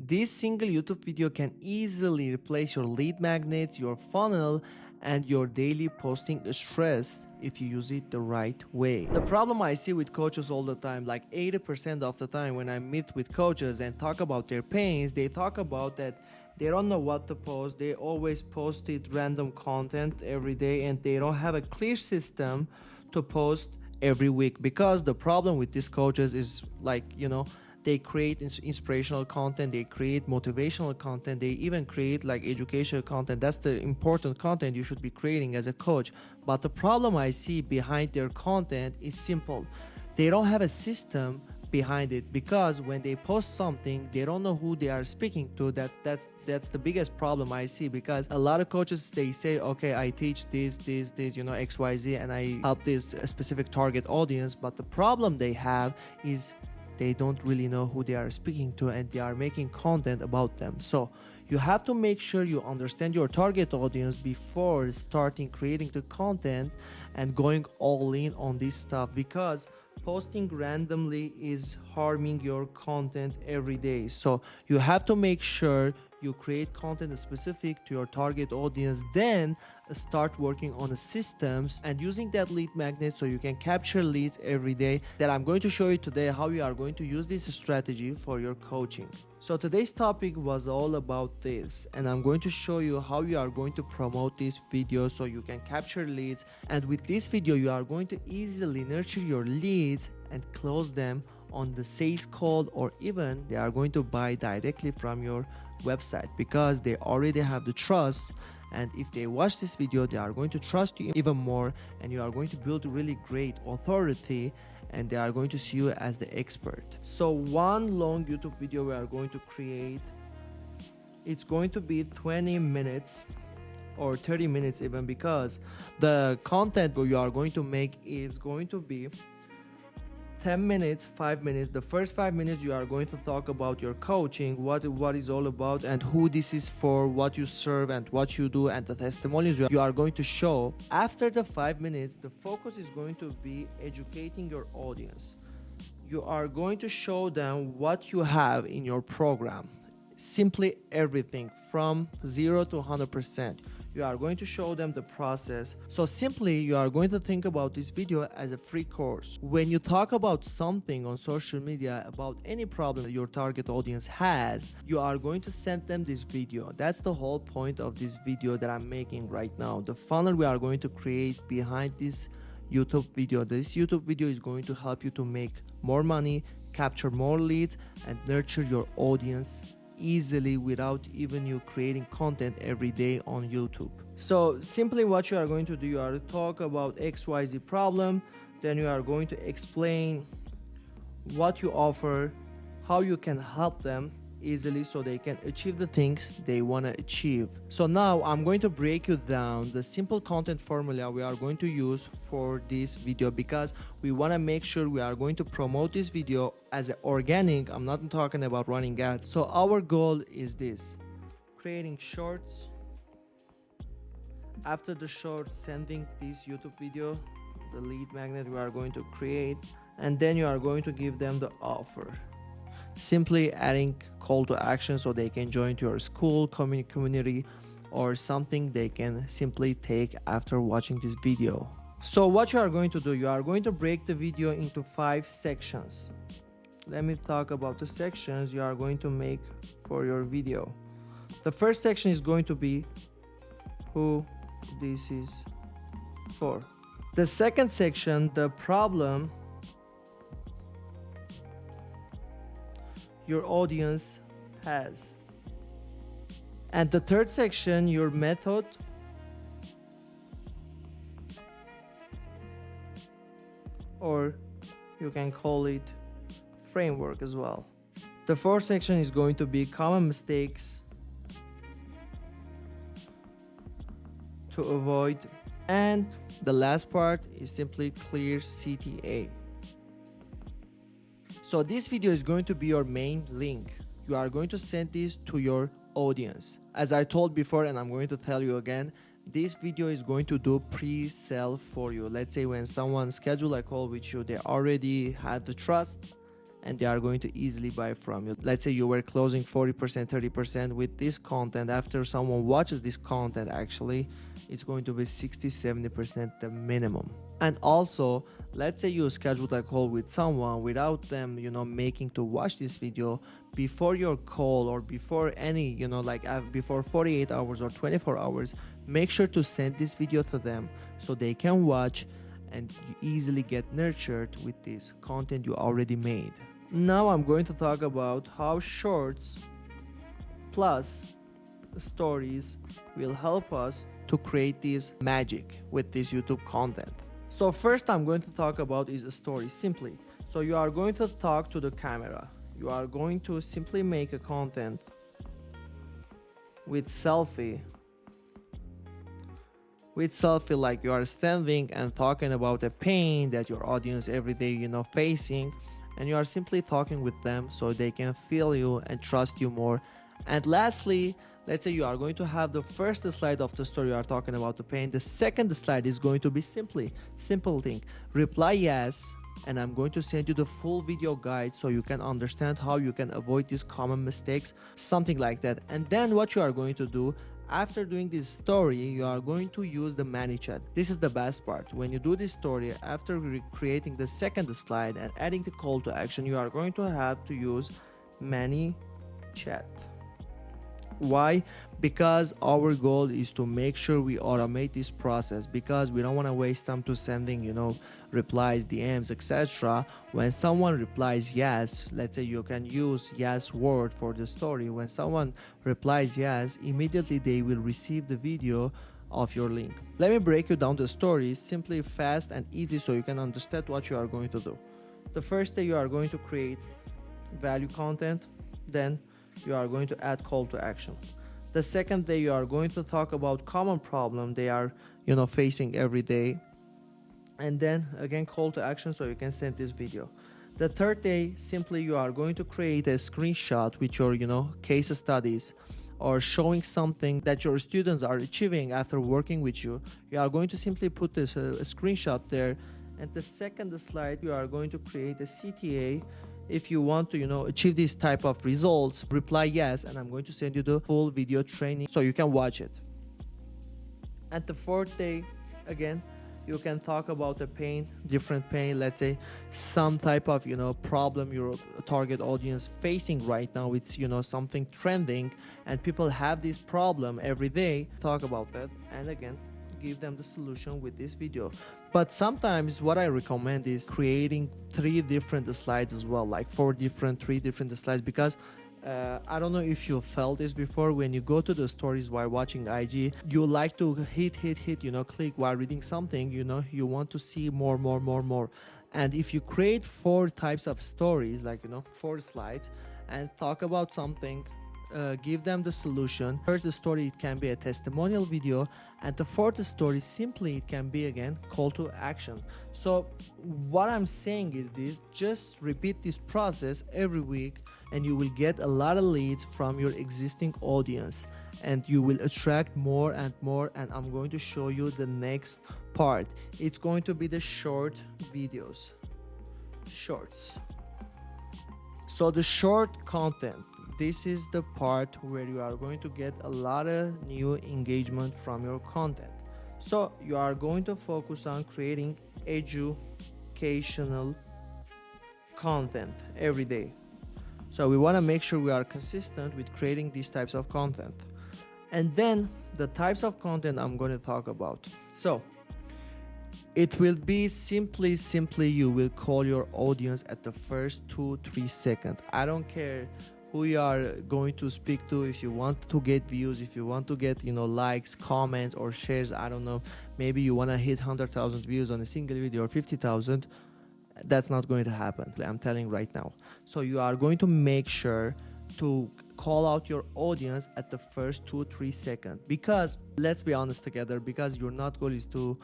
This single YouTube video can easily replace your lead magnets, your funnel, and your daily posting stress if you use it the right way. The problem I see with coaches all the time, like 80% of the time when I meet with coaches and talk about their pains, they talk about that they don't know what to post. They always post it random content every day and they don't have a clear system to post every week. Because the problem with these coaches is, like, they create inspirational content, they create motivational content, they even create like educational content. That's the important content you should be creating as a coach. But the problem I see behind their content is simple. They don't have a system behind it, because when they post something, they don't know who they are speaking to. That's the biggest problem I see, because a lot of coaches, they say, okay, I teach this XYZ, and I help this specific target audience. But the problem they have is they don't really know who they are speaking to, and they are making content about them. So you have to make sure you understand your target audience before starting creating the content and going all in on this stuff, because posting randomly is harming your content every day. So you have to make sure you create content specific to your target audience, then start working on the systems and using that lead magnet so you can capture leads every day. That I'm going to show you today how you are going to use this strategy for your coaching. So today's topic was all about this, and I'm going to show you how you are going to promote this video so you can capture leads. And with this video, you are going to easily nurture your leads and close them on the sales call, or even they are going to buy directly from your website, because they already have the trust. And if they watch this video, they are going to trust you even more, and you are going to build really great authority, and they are going to see you as the expert. So one long YouTube video we are going to create, it's going to be 20 minutes or 30 minutes even, because the content you are going to make is going to be 10 minutes, 5 minutes. The first 5 minutes you are going to talk about your coaching, what is all about and who this is for, what you serve and what you do, and the testimonials you are going to show. After the 5 minutes, the focus is going to be educating your audience. You are going to show them what you have in your program. Simply everything from 0 to 100%. You are going to show them the process. So simply, you are going to think about this video as a free course. When you talk about something on social media, about any problem that your target audience has, you are going to send them this video. That's the whole point of this video that I'm making right now. The funnel we are going to create behind this YouTube video. This YouTube video is going to help you to make more money, capture more leads, and nurture your audience easily without even you creating content every day on YouTube. So simply what you are going to do, you are to talk about XYZ problem, then you are going to explain what you offer, how you can help them easily so they can achieve the things they want to achieve. So now I'm going to break you down the simple content formula we are going to use for this video, because we want to make sure we are going to promote this video as organic. I'm not talking about running ads. So our goal is this: creating shorts. After the shorts, sending this YouTube video, the lead magnet we are going to create, and then you are going to give them the offer. Simply adding call to action so they can join to your school, community, or something they can simply take after watching this video. So what you are going to do, you are going to break the video into 5 sections. Let me talk about the sections you are going to make for your video. The first section is going to be who this is for. The second section, the problem your audience has. And the third section, your method, or you can call it framework as well. The fourth section is going to be common mistakes to avoid, and the last part is simply clear CTA. So this video is going to be your main link. You are going to send this to your audience. As I told before, and I'm going to tell you again, this video is going to do pre-sell for you. Let's say when someone schedule a call with you, they already had the trust and they are going to easily buy from you. Let's say you were closing 40%, 30% with this content. After someone watches this content, actually it's going to be 60-70% the minimum. And also, let's say you schedule a call with someone without them making to watch this video. Before your call, or before any before 48 hours or 24 hours, make sure to send this video to them so they can watch and you easily get nurtured with this content you already made. Now I'm going to talk about how shorts plus stories will help us to create this magic with this YouTube content. So first I'm going to talk about is a story simply. So you are going to talk to the camera. You are going to simply make a content with selfie like you are standing and talking about a pain that your audience every day facing, and you are simply talking with them so they can feel you and trust you more. And lastly, let's say you are going to have the first slide of the story, you are talking about the pain. The second slide is going to be simple thing, reply yes, and I'm going to send you the full video guide so you can understand how you can avoid these common mistakes, something like that. And then what you are going to do after doing this story, you are going to use the ManyChat. This is the best part. When you do this story, after creating the second slide and adding the call to action, you are going to have to use ManyChat. Why? Because our goal is to make sure we automate this process, because we don't want to waste time to sending replies, DMs, etc. When someone replies yes, let's say you can use yes word for the story. When someone replies yes, immediately they will receive the video of your link. Let me break you down the story simply, fast and easy so you can understand what you are going to do. The first day you are going to create value content, then you are going to add call to action. The second day you are going to talk about common problem they are facing every day, and then again call to action so you can send this video. The third day, simply you are going to create a screenshot with your case studies or showing something that your students are achieving after working with you. You are going to simply put this a screenshot there. And the second slide, you are going to create a CTA. If you want to achieve this type of results, reply yes, and I'm going to send you the full video training so you can watch it. And the fourth day, again, you can talk about a pain, different pain, let's say some type of problem your target audience facing right now. It's something trending and people have this problem every day. Talk about that and again give them the solution with this video. But sometimes what I recommend is creating 3 different slides as well, like 3 different slides, because I don't know if you felt this before. When you go to the stories while watching IG, you like to hit, click while reading something, you want to see more. And if you create 4 types of stories, like 4 slides, and talk about something, give them the solution. First story, it can be a testimonial video, and the fourth story, simply it can be again call to action. So what I'm saying is this: just repeat this process every week and you will get a lot of leads from your existing audience, and you will attract more and more. And I'm going to show you the next part. It's going to be the short videos, shorts. So the short content, this is the part where you are going to get a lot of new engagement from your content. So you are going to focus on creating educational content every day. So we want to make sure we are consistent with creating these types of content. And then the types of content I'm going to talk about. So it will be simply you will call your audience at the first 2-3 seconds. I don't care who you are going to speak to. If you want to get views, if you want to get likes, comments or shares, I don't know, maybe you want to hit 100,000 views on a single video or 50,000, that's not going to happen. I'm telling right now. So you are going to make sure to call out your audience at the first 2-3 seconds, because let's be honest together, because your not goal is to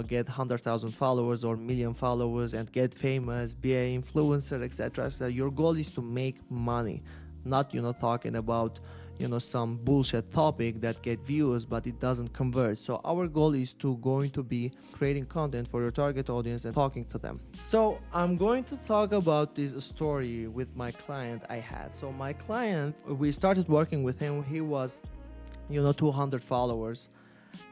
get 100,000 followers or million followers and get famous, be an influencer, etc. So your goal is to make money, not talking about some bullshit topic that get views but it doesn't convert. So our goal is to going to be creating content for your target audience and talking to them. So I'm going to talk about this story with my client I had. So my client, we started working with him. He was 200 followers,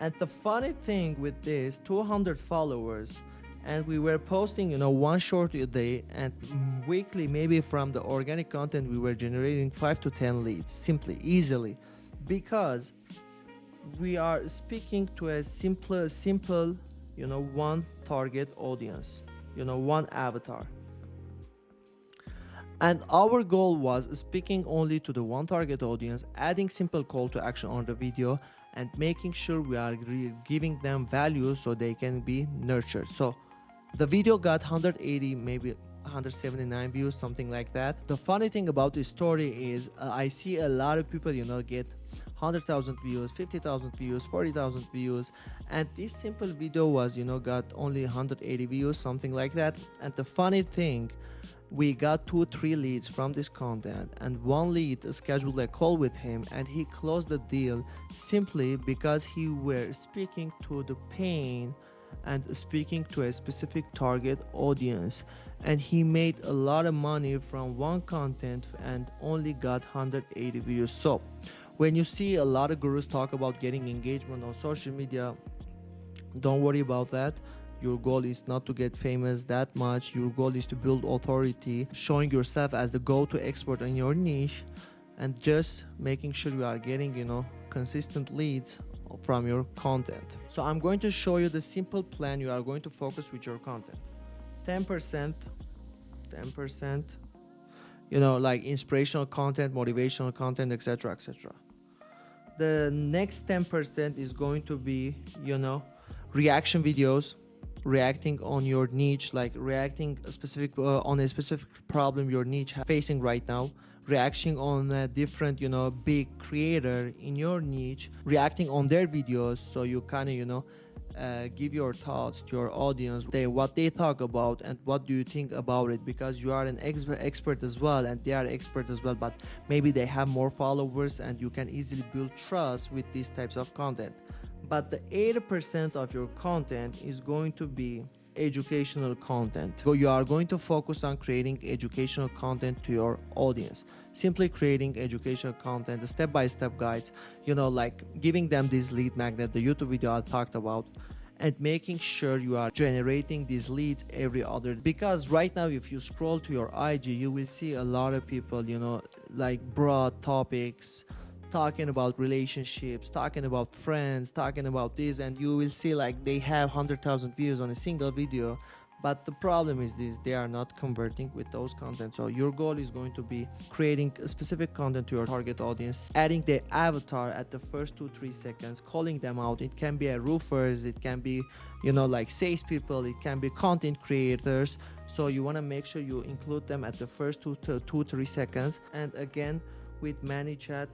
and the funny thing with this 200 followers, and we were posting one short a day, and weekly, maybe from the organic content we were generating 5 to 10 leads easily, because we are speaking to a simple one target audience, one avatar. And our goal was speaking only to the one target audience, adding simple call to action on the video, and making sure we are giving them value so they can be nurtured. So the video got 180, maybe 179 views, something like that. The funny thing about this story is I see a lot of people get 100,000 views, 50,000 views, 40,000 views, and this simple video was got only 180 views, something like that. And the funny thing, we got 2-3 leads from this content, and one lead scheduled a call with him, and he closed the deal simply because he were speaking to the pain and speaking to a specific target audience, and he made a lot of money from one content and only got 180 views. So when you see a lot of gurus talk about getting engagement on social media, don't worry about that. Your goal is not to get famous that much. Your goal is to build authority, showing yourself as the go-to expert in your niche, and just making sure you are getting consistent leads from your content. So I'm going to show you the simple plan you are going to focus with your content. 10%, like inspirational content, motivational content, etc. The next 10% is going to be reaction videos, reacting on your niche, like reacting on a specific problem your niche facing right now, reacting on a different big creator in your niche, reacting on their videos, so you kind of give your thoughts to your audience, what they talk about and what do you think about it, because you are an expert as well and they are expert as well, but maybe they have more followers and you can easily build trust with these types of content. But the 80% of your content is going to be educational content. So you are going to focus on creating educational content to your audience. Simply creating educational content, step-by-step guides, like giving them this lead magnet, the YouTube video I talked about, and making sure you are generating these leads every other. Because right now, if you scroll to your IG, you will see a lot of people, like broad topics, talking about relationships, talking about friends, talking about this, and you will see like they have 100,000 views on a single video, but the problem is this: they are not converting with those content. So your goal is going to be creating specific content to your target audience, adding the avatar at the first 2-3 seconds, calling them out. It can be a roofers, it can be like sales people, it can be content creators. So you want to make sure you include them at the first 2-3 seconds. And again, with ManyChat,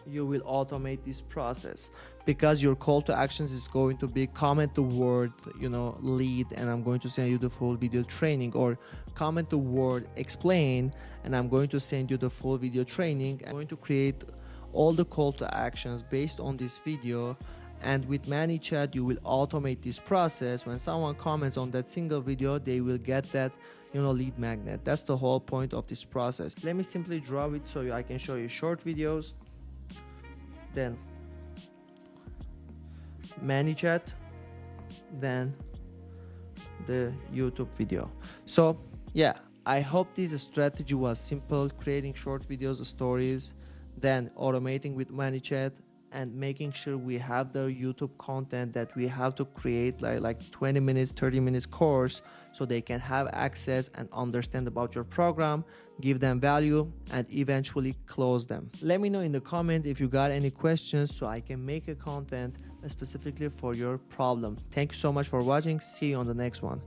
you will automate this process, because your call to actions is going to be comment the word lead, and I'm going to send you the full video training, or comment the word explain, and I'm going to send you the full video training. I'm going to create all the call to actions based on this video, and with ManyChat you will automate this process. When someone comments on that single video, they will get that lead magnet. That's the whole point of this process. Let me simply draw it so I can show you short videos, then ManyChat, then the YouTube video. So yeah, I hope this strategy was simple: creating short videos, stories, then automating with ManyChat, and making sure we have the YouTube content that we have to create like 20 minutes, 30 minutes course, so they can have access and understand about your program, give them value, and eventually close them. Let me know in the comments if you got any questions so I can make a content specifically for your problem. Thank you so much for watching. See you on the next one.